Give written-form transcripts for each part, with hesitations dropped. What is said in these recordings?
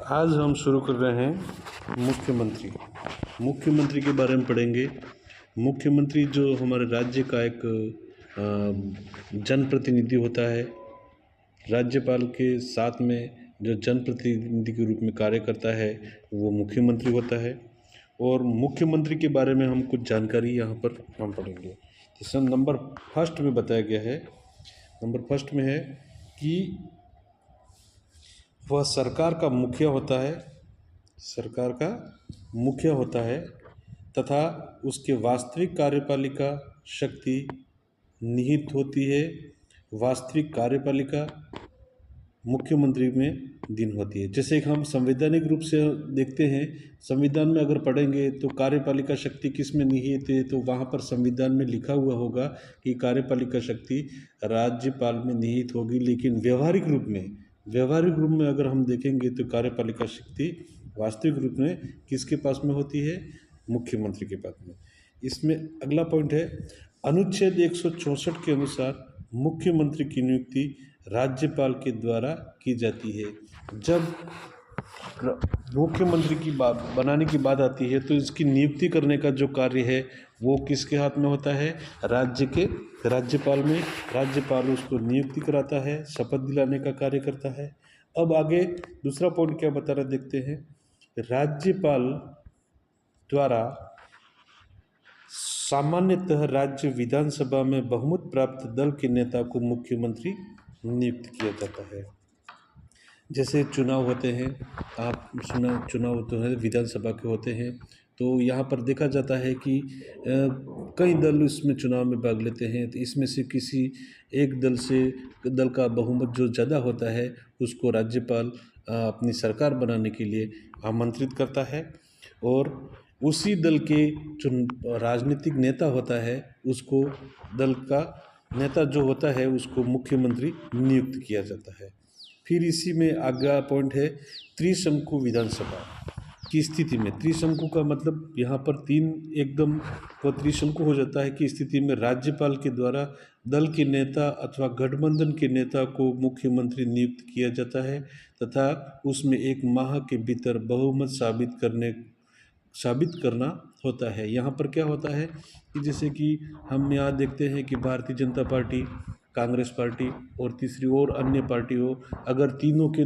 आज हम शुरू कर रहे हैं मुख्यमंत्री के बारे में पढ़ेंगे। मुख्यमंत्री जो हमारे राज्य का एक जनप्रतिनिधि होता है, राज्यपाल के साथ में जो जनप्रतिनिधि के रूप में कार्य करता है वो मुख्यमंत्री होता है। और मुख्यमंत्री के बारे में हम कुछ जानकारी यहाँ पर हम पढ़ेंगे। जैसे नंबर फर्स्ट में बताया गया है, नंबर फर्स्ट में है कि वह सरकार का मुखिया होता है तथा उसके वास्तविक कार्यपालिका शक्ति निहित होती है। वास्तविक कार्यपालिका मुख्यमंत्री में दिन होती है। जैसे कि हम संवैधानिक रूप से देखते हैं, संविधान में अगर पढ़ेंगे तो कार्यपालिका शक्ति किस में निहित है, तो वहाँ पर संविधान में लिखा हुआ होगा कि कार्यपालिका शक्ति राज्यपाल में निहित होगी। लेकिन व्यवहारिक रूप में अगर हम देखेंगे तो कार्यपालिका शक्ति वास्तविक रूप में किसके पास में होती है? मुख्यमंत्री के पास में। इसमें अगला पॉइंट है, अनुच्छेद 164 के अनुसार मुख्यमंत्री की नियुक्ति राज्यपाल के द्वारा की जाती है। जब मुख्यमंत्री की बात बनाने की बात आती है तो इसकी नियुक्ति करने का जो कार्य है वो किसके हाथ में होता है? राज्य के राज्यपाल में। राज्यपाल उसको नियुक्ति कराता है, शपथ दिलाने का कार्य करता है। अब आगे दूसरा पॉइंट क्या बता रहा देखते हैं। राज्यपाल द्वारा सामान्यतः राज्य विधानसभा में बहुमत प्राप्त दल के नेता को मुख्यमंत्री नियुक्त किया जाता है। जैसे चुनाव होते हैं, आप चुनाव तो है विधानसभा के होते हैं, तो यहाँ पर देखा जाता है कि कई दल इसमें चुनाव में भाग लेते हैं। तो इसमें से किसी एक दल का बहुमत जो ज़्यादा होता है उसको राज्यपाल अपनी सरकार बनाने के लिए आमंत्रित करता है और उसी दल के जो राजनीतिक नेता होता है उसको दल का नेता जो होता है उसको मुख्यमंत्री नियुक्त किया जाता है। फिर इसी में अगला पॉइंट है, त्रिशंकु विधानसभा की स्थिति में। त्रिशंकु का मतलब यहाँ पर तीन एकदम तो त्रिशंकु हो जाता है कि स्थिति में राज्यपाल के द्वारा दल के नेता अथवा गठबंधन के नेता को मुख्यमंत्री नियुक्त किया जाता है तथा उसमें एक माह के भीतर बहुमत साबित करना होता है। यहाँ पर क्या होता है कि जैसे कि हम यहाँ देखते हैं कि भारतीय जनता पार्टी, कांग्रेस पार्टी और तीसरी और अन्य पार्टी हो, अगर तीनों के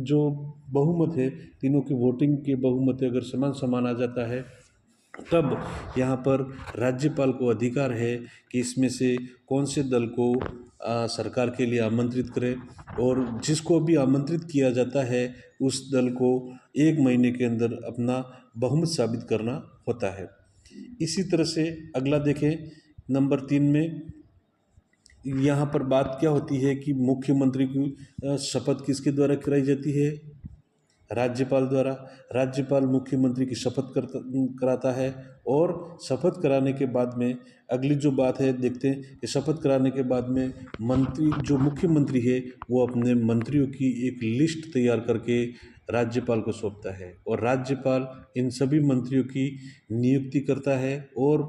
जो बहुमत है, तीनों के वोटिंग के बहुमत अगर समान आ जाता है, तब यहाँ पर राज्यपाल को अधिकार है कि इसमें से कौन से दल को सरकार के लिए आमंत्रित करें और जिसको भी आमंत्रित किया जाता है उस दल को 1 महीने के अंदर अपना बहुमत साबित करना होता है। इसी तरह से अगला देखें, नंबर 3 में यहाँ पर बात क्या होती है कि मुख्यमंत्री की शपथ किसके द्वारा कराई जाती है? राज्यपाल द्वारा। राज्यपाल मुख्यमंत्री की शपथ कराता है और शपथ कराने के बाद में अगली जो बात है देखते हैं कि शपथ कराने के बाद में जो मुख्यमंत्री है वो अपने मंत्रियों की एक लिस्ट तैयार करके राज्यपाल को सौंपता है और राज्यपाल इन सभी मंत्रियों की नियुक्ति करता है और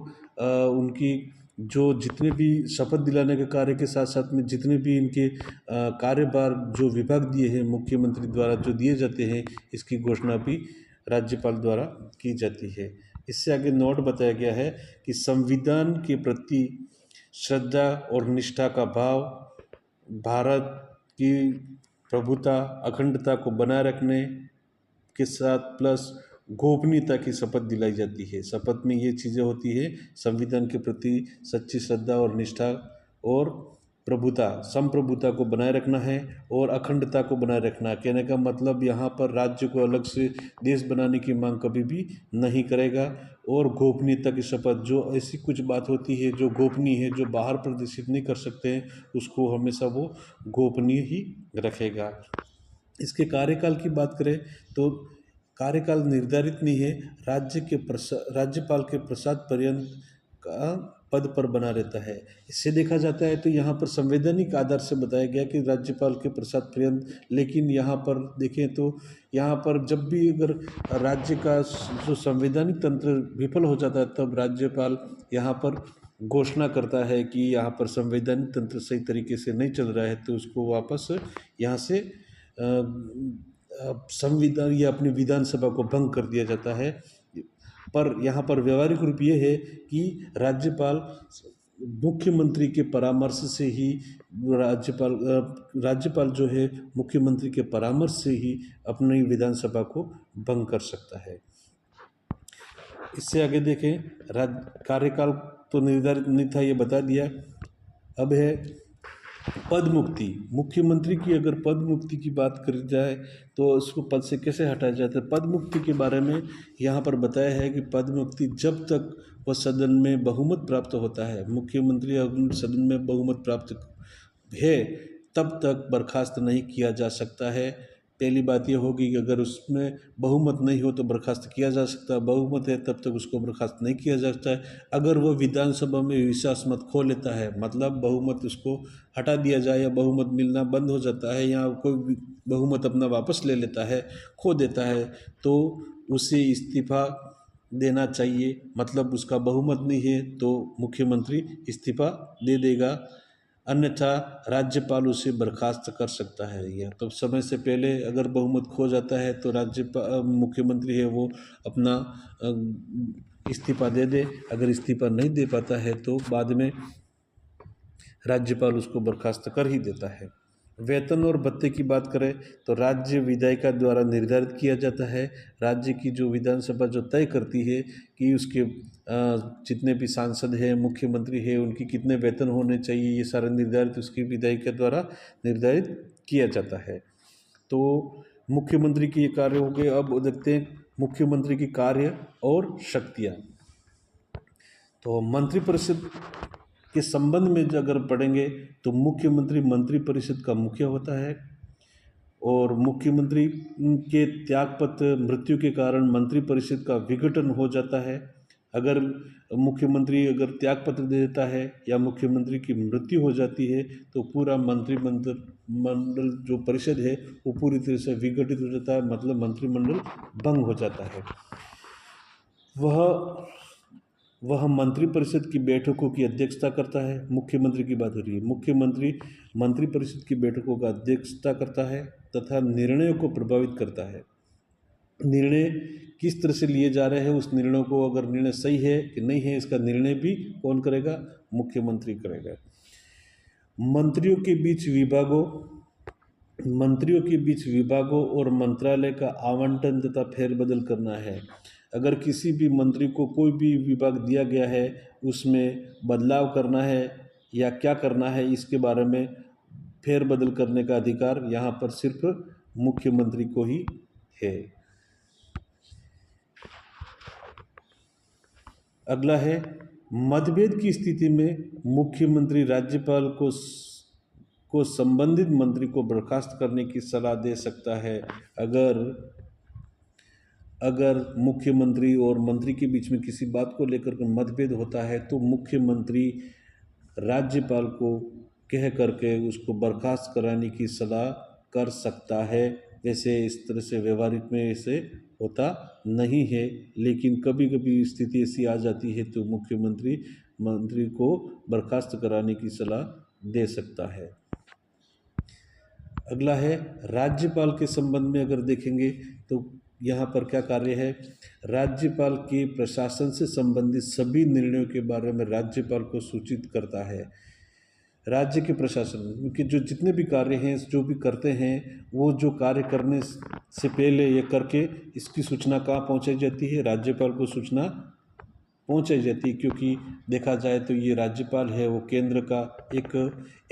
उनकी जो जितने भी शपथ दिलाने के कार्य के साथ साथ में जितने भी इनके कार्यभार जो विभाग दिए हैं मुख्यमंत्री द्वारा जो दिए जाते हैं, इसकी घोषणा भी राज्यपाल द्वारा की जाती है। इससे आगे नोट बताया गया है कि संविधान के प्रति श्रद्धा और निष्ठा का भाव भारत की प्रभुता अखंडता को बनाए रखने के साथ प्लस गोपनीयता की शपथ दिलाई जाती है। शपथ में ये चीज़ें होती है, संविधान के प्रति सच्ची श्रद्धा और निष्ठा और संप्रभुता को बनाए रखना है और अखंडता को बनाए रखना। कहने का मतलब यहाँ पर राज्य को अलग से देश बनाने की मांग कभी भी नहीं करेगा और गोपनीयता की शपथ, जो ऐसी कुछ बात होती है जो गोपनीय है, जो बाहर प्रदर्शित नहीं कर सकते हैं, उसको हमेशा वो गोपनीय ही रखेगा। इसके कार्यकाल की बात करें तो कार्यकाल निर्धारित नहीं है, राज्यपाल के प्रसाद पर्यंत का पद पर बना रहता है। इससे देखा जाता है तो यहाँ पर संवैधानिक आधार से बताया गया कि राज्यपाल के प्रसाद पर्यंत, लेकिन यहाँ पर देखें तो यहाँ पर जब भी अगर राज्य का जो संवैधानिक तंत्र विफल हो जाता है तब राज्यपाल यहाँ पर घोषणा करता है कि यहाँ पर संवैधानिक तंत्र सही तरीके से नहीं चल रहा है, तो उसको वापस यहाँ से संविधान या अपनी विधानसभा को भंग कर दिया जाता है। पर यहाँ पर व्यवहारिक रूप ये है कि राज्यपाल मुख्यमंत्री के परामर्श से ही राज्यपाल जो है मुख्यमंत्री के परामर्श से ही अपनी विधानसभा को भंग कर सकता है। इससे आगे देखें, कार्यकाल तो निर्धारित नहीं था, ये बता दिया। अब है पद मुक्ति। मुख्यमंत्री की अगर पद मुक्ति की बात करी जाए तो उसको पद से कैसे हटाया जाता है। पद मुक्ति के बारे में यहाँ पर बताया है कि पद मुक्ति जब तक वह सदन में बहुमत प्राप्त होता है, मुख्यमंत्री अगर सदन में बहुमत प्राप्त है तब तक बर्खास्त नहीं किया जा सकता है। पहली बात यह होगी कि अगर उसमें बहुमत नहीं हो तो बर्खास्त किया जा सकता है, बहुमत है तब तक उसको बर्खास्त नहीं किया जा सकता है। अगर वो विधानसभा में विश्वास मत खो लेता है, मतलब बहुमत उसको हटा दिया जाए या बहुमत मिलना बंद हो जाता है या कोई भी बहुमत अपना वापस ले लेता है, खो देता है, तो उसे इस्तीफा देना चाहिए। मतलब उसका बहुमत नहीं है तो मुख्यमंत्री इस्तीफा दे देगा, अन्यथा राज्यपाल उसे बर्खास्त कर सकता है। या तो समय से पहले अगर बहुमत खो जाता है तो मुख्यमंत्री है वो अपना इस्तीफा दे दे। अगर इस्तीफा नहीं दे पाता है तो बाद में राज्यपाल उसको बर्खास्त कर ही देता है। वेतन और भत्ते की बात करें तो राज्य विधायिका द्वारा निर्धारित किया जाता है। राज्य की जो विधानसभा जो तय करती है कि उसके जितने भी सांसद हैं, मुख्यमंत्री है, उनकी कितने वेतन होने चाहिए, ये सारा निर्धारित उसकी विधायिका द्वारा निर्धारित किया जाता है। तो मुख्यमंत्री के ये कार्य हो गए। अब देखते हैं मुख्यमंत्री की कार्य और शक्तियाँ। तो मंत्रिपरिषद के संबंध में जो अगर पढ़ेंगे तो मुख्यमंत्री मंत्रिपरिषद का मुखिया होता है और मुख्यमंत्री के त्यागपत्र मृत्यु के कारण मंत्रिपरिषद का विघटन हो जाता है। अगर मुख्यमंत्री अगर त्यागपत्र दे देता है या मुख्यमंत्री की मृत्यु हो जाती है तो पूरा मंत्रिमंडल जो परिषद है वो पूरी तरह से विघटित हो जाता है, मतलब मंत्रिमंडल भंग हो जाता है। वह मंत्रिपरिषद की बैठकों की अध्यक्षता करता है। मुख्यमंत्री की बात हो रही है। मुख्यमंत्री मंत्रिपरिषद की बैठकों का अध्यक्षता करता है तथा निर्णयों को प्रभावित करता है। निर्णय किस तरह से लिए जा रहे हैं, उस निर्णयों को अगर निर्णय सही है कि नहीं है, इसका निर्णय भी कौन करेगा? मुख्यमंत्री करेगा। मंत्रियों के बीच विभागों और मंत्रालय का आवंटन तथा फेरबदल करना है। अगर किसी भी मंत्री को कोई भी विभाग दिया गया है, उसमें बदलाव करना है या क्या करना है, इसके बारे में फेरबदल करने का अधिकार यहाँ पर सिर्फ मुख्यमंत्री को ही है। अगला है मतभेद की स्थिति में मुख्यमंत्री राज्यपाल को संबंधित मंत्री को बर्खास्त करने की सलाह दे सकता है। अगर मुख्यमंत्री और मंत्री के बीच में किसी बात को लेकर के मतभेद होता है तो मुख्यमंत्री राज्यपाल को कह करके उसको बर्खास्त कराने की सलाह कर सकता है। वैसे इस तरह से व्यवहारिक में ऐसे होता नहीं है, लेकिन कभी कभी स्थिति ऐसी आ जाती है तो मुख्यमंत्री मंत्री को बर्खास्त कराने की सलाह दे सकता है। अगला है राज्यपाल के संबंध में अगर देखेंगे तो यहाँ पर क्या कार्य है। राज्यपाल के प्रशासन से संबंधित सभी निर्णयों के बारे में राज्यपाल को सूचित करता है। राज्य के प्रशासन के जो जितने भी कार्य हैं, जो भी करते हैं, वो जो कार्य करने से पहले ये करके इसकी सूचना कहाँ पहुँचाई जाती है? राज्यपाल को सूचना पहुँचाई जाती है। क्योंकि देखा जाए तो ये राज्यपाल है वो केंद्र का एक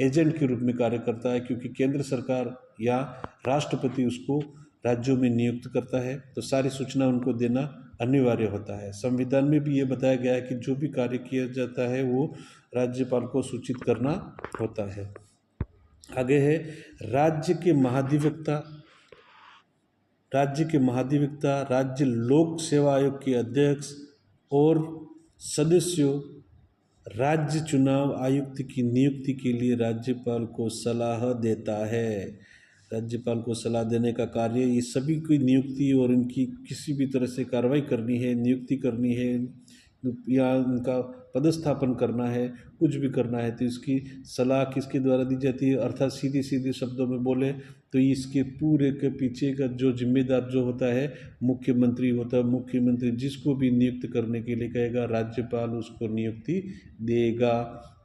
एजेंट के रूप में कार्य करता है, क्योंकि केंद्र सरकार या राष्ट्रपति उसको राज्यों में नियुक्त करता है, तो सारी सूचना उनको देना अनिवार्य होता है। संविधान में भी ये बताया गया है कि जो भी कार्य किया जाता है वो राज्यपाल को सूचित करना होता है। आगे है राज्य के महाधिवक्ता, राज्य लोक सेवा आयोग के अध्यक्ष और सदस्यों राज्य चुनाव आयुक्त की नियुक्ति के लिए राज्यपाल को सलाह देता है। राज्यपाल को सलाह देने का कार्य, ये सभी की नियुक्ति और इनकी किसी भी तरह से कार्रवाई करनी है, नियुक्ति करनी है, या उनका पदस्थापन करना है, कुछ भी करना है, तो इसकी सलाह किसके द्वारा दी जाती है? अर्थात सीधे सीधे शब्दों में बोले तो इसके पूरे के पीछे का जो जिम्मेदार जो होता है मुख्यमंत्री होता है। मुख्यमंत्री जिसको भी नियुक्त करने के लिए कहेगा, राज्यपाल उसको नियुक्ति देगा।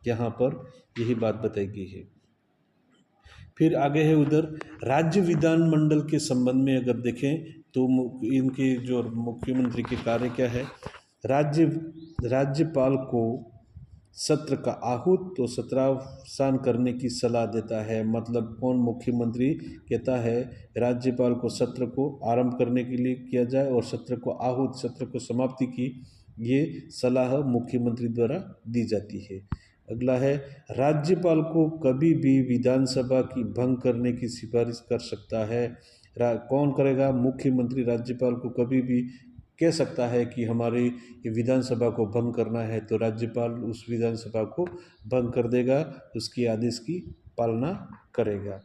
यहाँ पर यही बात बताई गई है। फिर आगे है उधर राज्य विधानमंडल के संबंध में अगर देखें तो इनके जो मुख्यमंत्री के कार्य क्या है? राज्यपाल को सत्र का आहूत तो सत्रावसान करने की सलाह देता है। मतलब कौन मुख्यमंत्री कहता है राज्यपाल को सत्र को आरंभ करने के लिए किया जाए और सत्र को आहूत, सत्र को समाप्ति की ये सलाह मुख्यमंत्री द्वारा दी जाती है। अगला है राज्यपाल को कभी भी विधानसभा की भंग करने की सिफारिश कर सकता है। कौन करेगा? मुख्यमंत्री राज्यपाल को कभी भी कह सकता है कि हमारी विधानसभा को भंग करना है, तो राज्यपाल उस विधानसभा को भंग कर देगा, उसके आदेश की पालना करेगा।